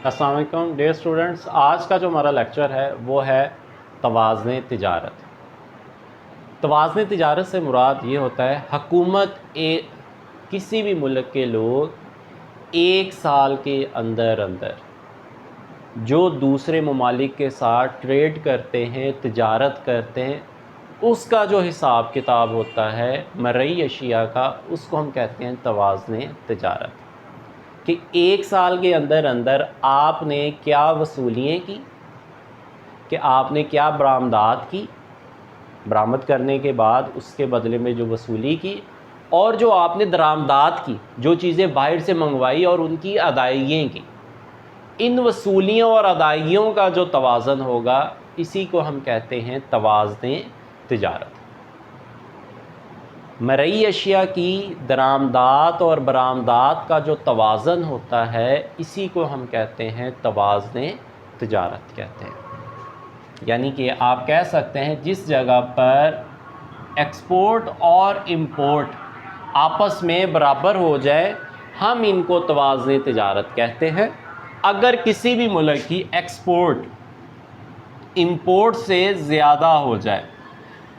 السلام علیکم dear students, آج کا جو ہمارا لیکچر ہے وہ ہے توازن تجارت۔ توازن تجارت سے مراد یہ ہوتا ہے حکومت کسی بھی ملک کے لوگ ایک سال کے اندر جو دوسرے ممالک کے ساتھ ٹریڈ کرتے ہیں، تجارت کرتے ہیں، اس کا جو حساب کتاب ہوتا ہے مرئی اشیاء کا، اس کو ہم کہتے ہیں توازن تجارت۔ کہ ایک سال کے اندر آپ نے کیا وصولیاں کی، کہ آپ نے کیا برآمدات کی، برآمد کرنے کے بعد اس کے بدلے میں جو وصولی کی، اور جو آپ نے درآمدات کی، جو چیزیں باہر سے منگوائی اور ان کی ادائیگیاں کی، ان وصولیوں اور ادائیگیوں کا جو توازن ہوگا، اسی کو ہم کہتے ہیں توازن تجارت۔ مرئی اشیاء کی درآمدات اور برآمدات کا جو توازن ہوتا ہے، اسی کو ہم کہتے ہیں توازن تجارت کہتے ہیں۔ یعنی کہ آپ کہہ سکتے ہیں جس جگہ پر ایکسپورٹ اور امپورٹ آپس میں برابر ہو جائے، ہم ان کو توازن تجارت کہتے ہیں۔ اگر کسی بھی ملک کی ایکسپورٹ امپورٹ سے زیادہ ہو جائے،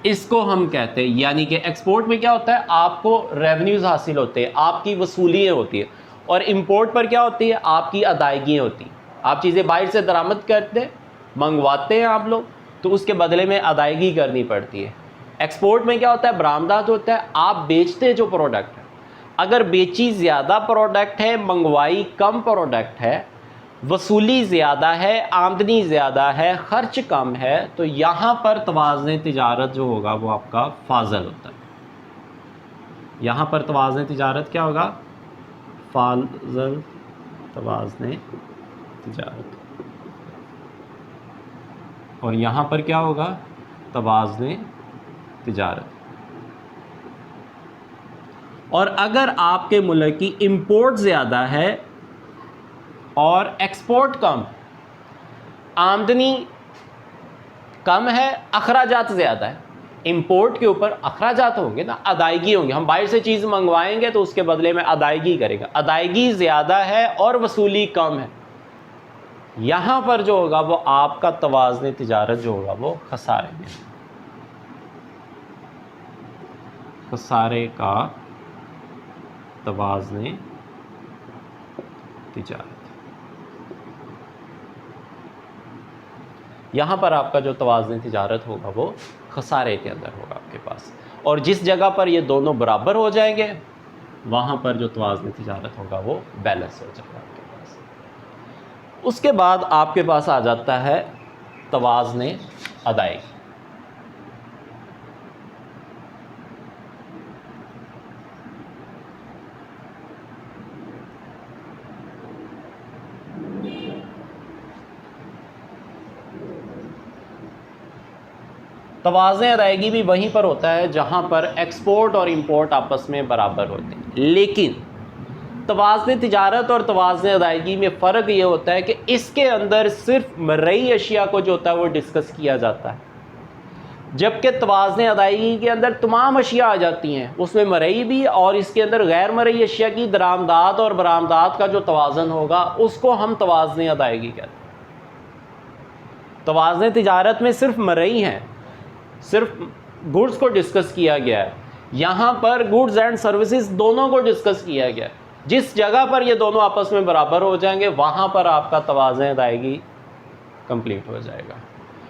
اس کو ہم کہتے ہیں، یعنی کہ ایکسپورٹ میں کیا ہوتا ہے، آپ کو ریونیوز حاصل ہوتے ہیں، آپ کی وصولیاں ہوتی ہیں، اور امپورٹ پر کیا ہوتی ہے، آپ کی ادائیگیاں ہوتی ہیں۔ آپ چیزیں باہر سے درآمد کرتے ہیں، منگواتے ہیں آپ لوگ، تو اس کے بدلے میں ادائیگی کرنی پڑتی ہے۔ ایکسپورٹ میں کیا ہوتا ہے، برآمدات ہوتا ہے، آپ بیچتے ہیں جو پروڈکٹ ہے۔ اگر بیچی زیادہ پروڈکٹ ہے، منگوائی کم پروڈکٹ ہے، وصولی زیادہ ہے، آمدنی زیادہ ہے، خرچ کم ہے، تو یہاں پر توازن تجارت جو ہوگا وہ آپ کا فاضل ہوتا ہے۔ یہاں پر توازن تجارت کیا ہوگا، فاضل توازن تجارت، اور یہاں پر کیا ہوگا، توازن تجارت۔ اور اگر آپ کے ملک کی امپورٹ زیادہ ہے اور ایکسپورٹ کم، آمدنی کم ہے، اخراجات زیادہ ہے، امپورٹ کے اوپر اخراجات ہوں گے نا، ادائیگی ہوں گی، ہم باہر سے چیز منگوائیں گے تو اس کے بدلے میں ادائیگی کرے گا، ادائیگی زیادہ ہے اور وصولی کم ہے، یہاں پر جو ہوگا وہ آپ کا توازن تجارت جو ہوگا وہ خسارے میں، خسارے کا توازن تجارت۔ یہاں پر آپ کا جو توازن تجارت ہوگا وہ خسارے کے اندر ہوگا آپ کے پاس، اور جس جگہ پر یہ دونوں برابر ہو جائیں گے، وہاں پر جو توازن تجارت ہوگا وہ بیلنس ہو جائے گا آپ کے پاس۔ اس کے بعد آپ کے پاس آ جاتا ہے توازن ادائیگی۔ توازن ادائیگی بھی وہیں پر ہوتا ہے جہاں پر ایکسپورٹ اور امپورٹ آپس میں برابر ہوتے ہیں، لیکن توازن تجارت اور توازن ادائیگی میں فرق یہ ہوتا ہے کہ اس کے اندر صرف مرئی اشیاء کو جو ہوتا ہے وہ ڈسکس کیا جاتا ہے، جبکہ توازن ادائیگی کے اندر تمام اشیاء آ جاتی ہیں، اس میں مرئی بھی، اور اس کے اندر غیر مرئی اشیاء کی درآمدات اور برآمدات کا جو توازن ہوگا اس کو ہم توازن ادائیگی کہتے ہیں۔ توازن تجارت میں صرف مرئی ہیں، صرف گڈز کو ڈسکس کیا گیا ہے، یہاں پر گڈز اینڈ سروسز دونوں کو ڈسکس کیا گیا ہے۔ جس جگہ پر یہ دونوں آپس میں برابر ہو جائیں گے، وہاں پر آپ کا توازن ادائیگی کمپلیٹ ہو جائے گا۔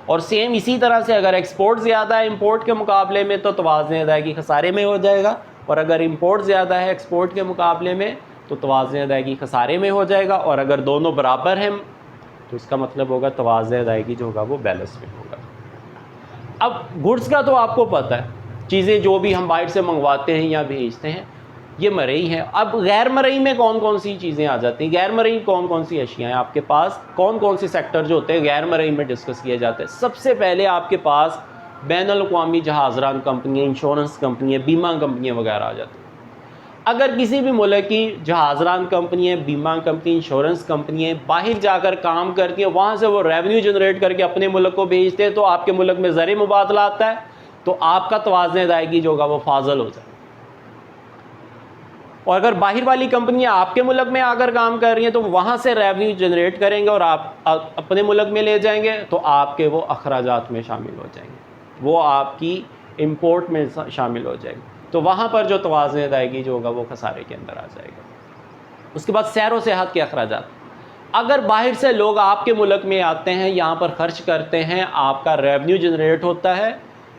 اور سیم اسی طرح سے اگر ایکسپورٹ زیادہ ہے امپورٹ کے مقابلے میں، تو توازن ادائیگی خسارے میں ہو جائے گا، اور اگر امپورٹ زیادہ ہے ایکسپورٹ کے مقابلے میں، تو توازن ادائیگی خسارے میں ہو جائے گا، اور اگر دونوں برابر ہیں تو اس کا مطلب ہوگا توازن ادائیگی جو ہوگا وہ بیلنس میں ہوگا۔ اب گڈز کا تو آپ کو پتہ ہے، چیزیں جو بھی ہم باہر سے منگواتے ہیں یا بھیجتے ہیں، یہ مرئی ہے۔ اب غیر مرئی میں کون کون سی چیزیں آ جاتی ہیں، غیر مرئی کون کون سی اشیاء ہیں آپ کے پاس، کون کون سی سیکٹر جو ہوتے ہیں غیر مرئی میں ڈسکس کیے جاتے ہیں۔ سب سے پہلے آپ کے پاس بین الاقوامی جہاز ران کمپنیاں، انشورنس کمپنیاں، بیمہ کمپنیاں وغیرہ آ جاتی ہیں۔ اگر کسی بھی ملک کی جہاز ران کمپنیاں، بیمہ کمپنی، انشورنس کمپنیاں باہر جا کر کام کرتی ہیں، وہاں سے وہ ریونیو جنریٹ کر کے اپنے ملک کو بھیجتے ہیں، تو آپ کے ملک میں زر مبادلہ آتا ہے، تو آپ کا توازن ادائیگی جو ہوگا وہ فاضل ہو جائے گا۔ اور اگر باہر والی کمپنیاں آپ کے ملک میں آ کر کام کر رہی ہیں تو وہاں سے ریونیو جنریٹ کریں گے اور آپ اپنے ملک میں لے جائیں گے تو آپ کے وہ اخراجات میں شامل ہو جائیں گے، وہ آپ کی امپورٹ میں شامل ہو جائے گی، تو وہاں پر جو توازن ادائیگی جو ہوگا وہ خسارے کے اندر آ جائے گا۔ اس کے بعد سیر و سیاحت کے اخراجات، اگر باہر سے لوگ آپ کے ملک میں آتے ہیں، یہاں پر خرچ کرتے ہیں، آپ کا ریونیو جنریٹ ہوتا ہے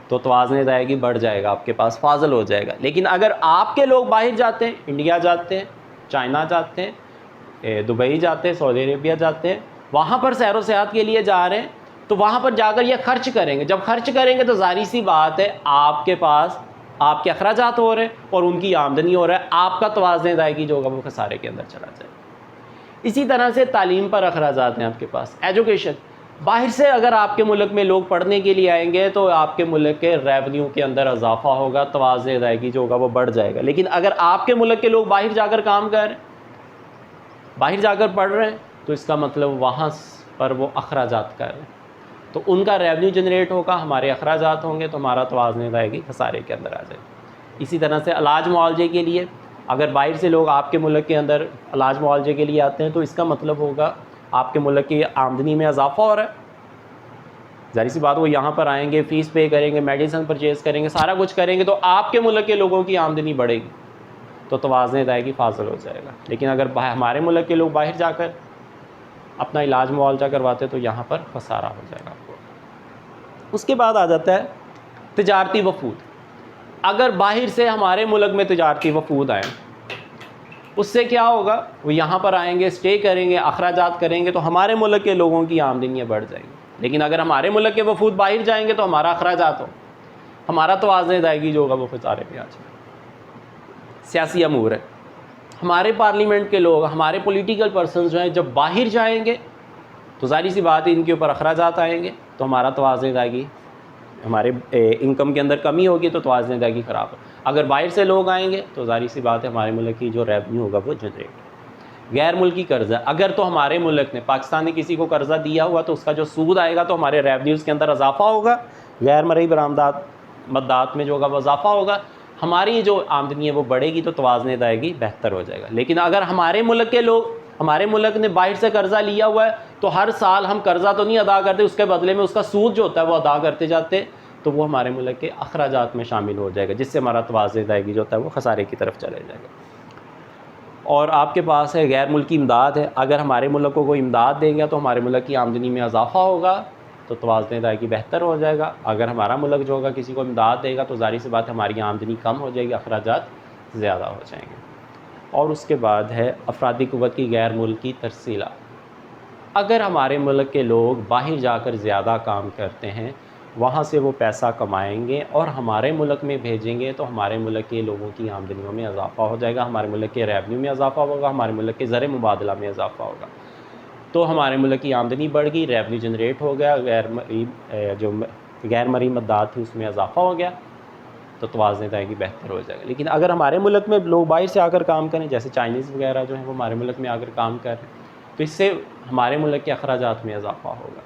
تو توازن ادائیگی بڑھ جائے گا، آپ کے پاس فاضل ہو جائے گا۔ لیکن اگر آپ کے لوگ باہر جاتے ہیں، انڈیا جاتے ہیں، چائنا جاتے ہیں، دبئی جاتے ہیں، سعودی عربیہ جاتے ہیں، وہاں پر سیر و سیاحت کے لیے جا رہے ہیں، تو وہاں پر جا کر یہ خرچ کریں گے، جب خرچ کریں گے تو ظاہر سی بات ہے آپ کے پاس آپ کے اخراجات ہو رہے ہیں اور ان کی آمدنی ہو رہا ہے، آپ کا توازن ادائیگی جو ہوگا وہ خسارے کے اندر چلا جائے گا۔ اسی طرح سے تعلیم پر اخراجات ہیں آپ کے پاس، ایجوکیشن، باہر سے اگر آپ کے ملک میں لوگ پڑھنے کے لیے آئیں گے تو آپ کے ملک کے ریونیو کے اندر اضافہ ہوگا، توازن ادائیگی جو ہوگا وہ بڑھ جائے گا۔ لیکن اگر آپ کے ملک کے لوگ باہر جا کر کام کر رہے ہیں، باہر جا کر پڑھ رہے ہیں، تو اس کا مطلب وہاں پر وہ اخراجات کر رہے ہیں، تو ان کا ریونیو جنریٹ ہوگا، ہمارے اخراجات ہوں گے، تو ہمارا توازن ادائیگی خسارے کے اندر آ جائے گا۔ اسی طرح سے علاج معالجے کے لیے اگر باہر سے لوگ آپ کے ملک کے اندر علاج معالجے کے لیے آتے ہیں تو اس کا مطلب ہوگا آپ کے ملک کی آمدنی میں اضافہ ہو رہا ہے، ظاہر سی بات وہ یہاں پر آئیں گے، فیس پے کریں گے، میڈیسن پرچیز کریں گے، سارا کچھ کریں گے، تو آپ کے ملک کے لوگوں کی آمدنی بڑھے گی، تو توازن ادائیگی فاضل ہو جائے گا۔ لیکن اگر ہمارے ملک کے لوگ باہر جا کر اپنا علاج معالجہ کرواتے تو یہاں پر خسارہ ہو جائے گا آپ کو۔ اس کے بعد آ جاتا ہے تجارتی وفود، اگر باہر سے ہمارے ملک میں تجارتی وفود آئیں، اس سے کیا ہوگا، وہ یہاں پر آئیں گے، سٹے کریں گے، اخراجات کریں گے، تو ہمارے ملک کے لوگوں کی آمدنیاں بڑھ جائیں گی۔ لیکن اگر ہمارے ملک کے وفود باہر جائیں گے تو ہمارا اخراجات ہو، ہمارا توازن ادائیگی جو ہوگا وہ خسارے میں آ جائے گا۔ سیاسی امور ہے، ہمارے پارلیمنٹ کے لوگ، ہمارے پولیٹیکل پرسنز جو ہیں جب باہر جائیں گے تو ظاہر سی بات ہے ان کے اوپر اخراجات آئیں گے، تو ہمارا توازن ادائیگی، ہمارے انکم کے اندر کمی ہوگی تو توازن ادائیگی خراب ہے۔ اگر باہر سے لوگ آئیں گے تو ظاہر سی بات ہے ہمارے ملک کی جو ریونیو ہوگا وہ جنریٹ ہوگا۔ غیر ملکی قرضہ، اگر تو ہمارے ملک نے، پاکستان نے کسی کو قرضہ دیا ہوا تو اس کا جو سود آئے گا تو ہمارے ریونیوز کے اندر اضافہ ہوگا، غیر مرئی برآمدات مدات میں جو ہوگا وہ اضافہ ہوگا، ہماری جو آمدنی ہے وہ بڑھے گی تو توازن ادائیگی بہتر ہو جائے گا۔ لیکن اگر ہمارے ملک کے لوگ، ہمارے ملک نے باہر سے قرضہ لیا ہوا ہے تو ہر سال ہم قرضہ تو نہیں ادا کرتے، اس کے بدلے میں اس کا سود جو ہوتا ہے وہ ادا کرتے جاتے، تو وہ ہمارے ملک کے اخراجات میں شامل ہو جائے گا، جس سے ہمارا توازن ادائیگی جو ہوتا ہے وہ خسارے کی طرف چلے جائے گا۔ اور آپ کے پاس ہے غیر ملکی امداد ہے، اگر ہمارے ملک کو کوئی امداد دیں گے تو ہمارے ملک کی آمدنی میں اضافہ ہوگا تو توازن ادائیگی بہتر ہو جائے گا۔ اگر ہمارا ملک جو ہوگا کسی کو امداد دے گا تو ظاہر سی بات ہے ہماری آمدنی کم ہو جائے گی، اخراجات زیادہ ہو جائیں گے۔ اور اس کے بعد ہے افرادی قوت کی غیر ملکی ترسیلات، اگر ہمارے ملک کے لوگ باہر جا کر زیادہ کام کرتے ہیں، وہاں سے وہ پیسہ کمائیں گے اور ہمارے ملک میں بھیجیں گے تو ہمارے ملک کے لوگوں کی آمدنیوں میں اضافہ ہو جائے گا، ہمارے ملک کے ریونیو میں اضافہ ہوگا، ہمارے ملک کے زر مبادلہ میں اضافہ ہوگا، تو ہمارے ملک کی آمدنی بڑھ گئی، ریونیو جنریٹ ہو گیا، غیر مرئی مدات تھی اس میں اضافہ ہو گیا، تو توازن ادائیگی بہتر ہو جائے گا۔ لیکن اگر ہمارے ملک میں لوگ باہر سے آ کر کام کریں، جیسے چائنیز وغیرہ جو ہیں وہ ہمارے ملک میں آ کر کام کر رہے ہیں، تو اس سے ہمارے ملک کے اخراجات میں اضافہ ہوگا،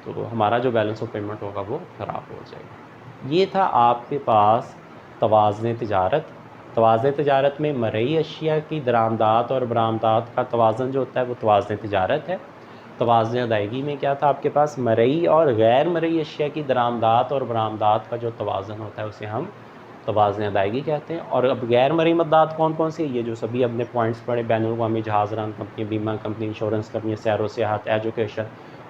تو ہمارا جو بیلنس آف پیمنٹ ہوگا وہ خراب ہو جائے گا۔ یہ تھا آپ کے پاس توازن تجارت۔ توازن تجارت میں مرئی اشیاء کی درآمدات اور برآمدات کا توازن جو ہوتا ہے وہ توازن تجارت ہے۔ توازن ادائیگی میں کیا تھا آپ کے پاس، مرئی اور غیر مرئی اشیاء کی درآمدات اور برآمدات کا جو توازن ہوتا ہے اسے ہم توازن ادائیگی کہتے ہیں۔ اور اب غیر مرئی مدات کون کون سی، یہ جو سبھی اپنے پوائنٹس پڑھے، بین الاقوامی جہاز ران کمپنی، بیمہ کمپنی، انشورنس کمپنی، سیر و سیاحت، ایجوکیشن،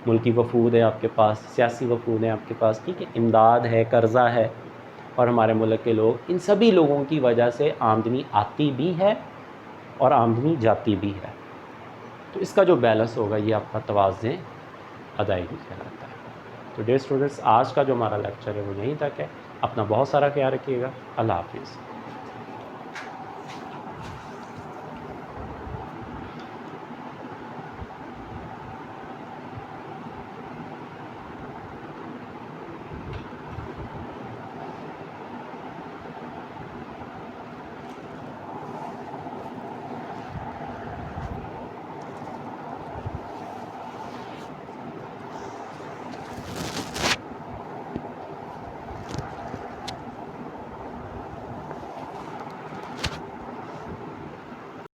ملکی وفود ہے آپ کے پاس، سیاسی وفود ہیں آپ کے پاس، ٹھیک ہے، امداد ہے، قرضہ ہے، اور ہمارے ملک کے لوگ، ان سبھی لوگوں کی وجہ سے آمدنی آتی بھی ہے اور آمدنی جاتی بھی ہے، تو اس کا جو بیلنس ہوگا یہ آپ کا توازن ادائیگی کہلاتا ہے۔ تو ڈیئر اسٹوڈنٹس، آج کا جو ہمارا لیکچر ہے وہ یہیں تک ہے، اپنا بہت سارا خیال رکھیے گا، اللہ حافظ۔